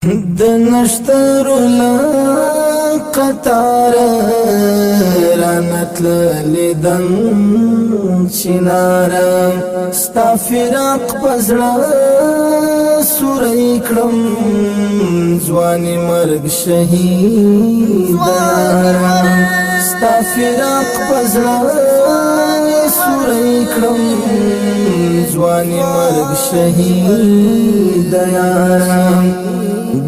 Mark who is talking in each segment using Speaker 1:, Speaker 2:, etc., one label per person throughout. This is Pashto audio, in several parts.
Speaker 1: د نشتر قطار رانت لیدن چنارا ستا فراق پزړه سورې کړم ځواني مرګ شهید ستا فراق پزړه سورې کړم ځواني مرګ شهید یارم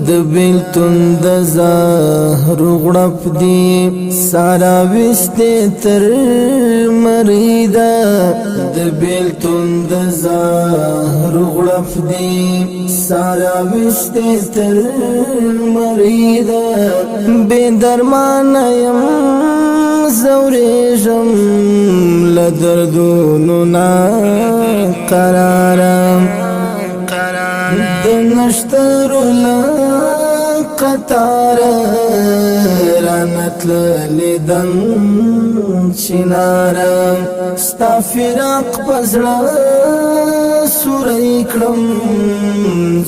Speaker 1: د بیلتون د زهر غړپ دی سارا وسته تر مریدا د بیلتون د زهر غړپ دی سارا وسته تر مریدا بے درمان یم زورېږم له دردونو نا قرارم د نشتر قطار رانت لیدن چنارا ستا فراق پزړه سورې کړم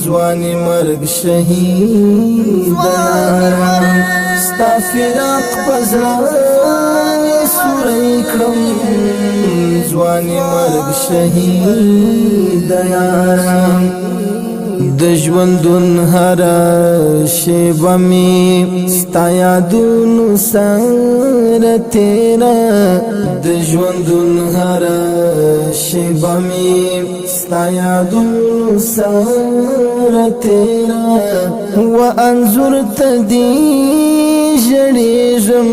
Speaker 1: ځواني مرګ شهید ستا فراق پزړه سورې کړم ځواني مرګ شهید یارم د ژوندون هر شیبه می ستا یادونو سره تیره د ژوندون هر شیبه می ستا یادونو سره تیره و انظر ته دی ژړېږم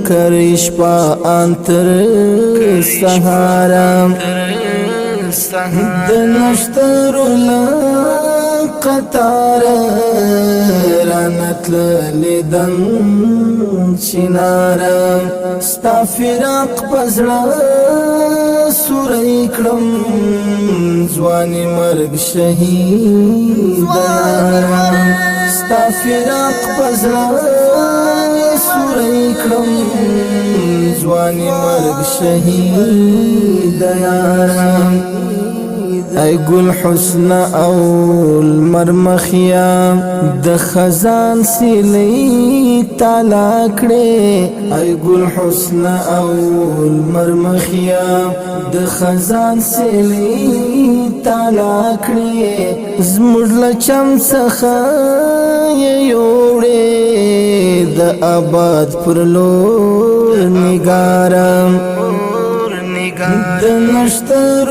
Speaker 1: کرې شپه انتر سهارم د نشتر قطار رانت لیدن چنارا ستا فراق پزړه سورې کړم ځواني مرګ شهید ستا فراق پزړه سورې کړم ځواني مرګ شهید یارم ای گل حسن او المرمخیا د خزان سیلی تالا کړي ای گل حسن او المرمخیا د خزان سیلی تالا کړي زموږ لچم څخه یوړې د آباد پر لور نگارم د نشتر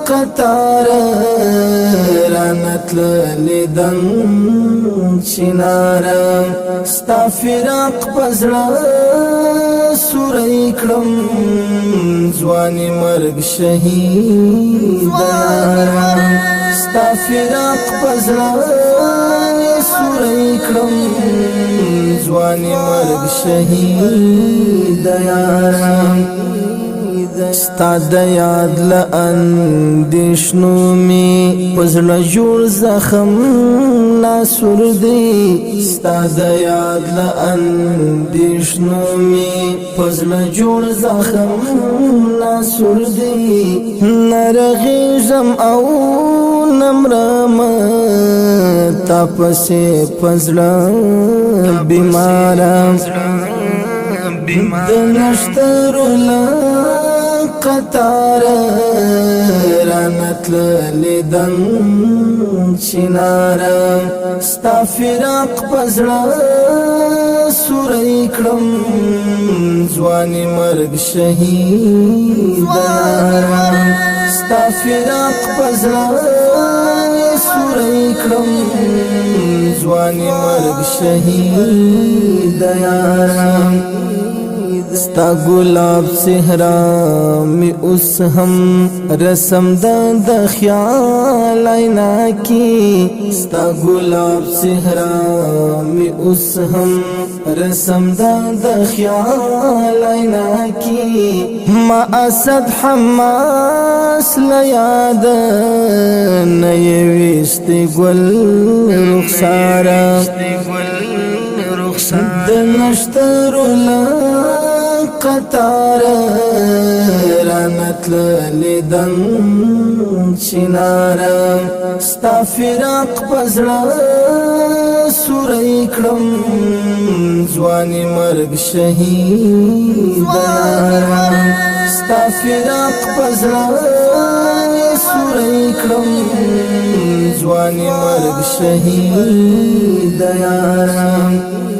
Speaker 1: قطار رانت لیدن چنارا ستا فراق پزړه سورې کړم ځواني مرګ شهید ستا فراق پزړه سورې کړم ځواني مرګ شهید یارم ستا د یاد له اندېښنو مې په زړه جوړ زخم ناسور دی ستا د یاد له اندېښنو مې په زړه جوړ زخم ناسور دی نه رغېږم او نه مرم تا پسې په زړه بیمارم د نشتر قطار رانت لیدن چنارا ستا فراق پزړه سورې کړم ځواني مرګ شهید ستا فراق پزړه سورې کړم ځواني مرګ شهید یارم ستا گلاب صحرا می اوس هم رسم د خیال اینا کی ستا گلاب صحرا می اوس هم رسم د خیال اینا کی ما اسد حماس لیاد نه وست گل رخسارا د نشتر قطار رانت لیدن چنارا ستا فراق پزړه سورې کړم ځواني مرګ شهید ستا فراق پزړه سورې کړم ځواني مرګ شهید یارا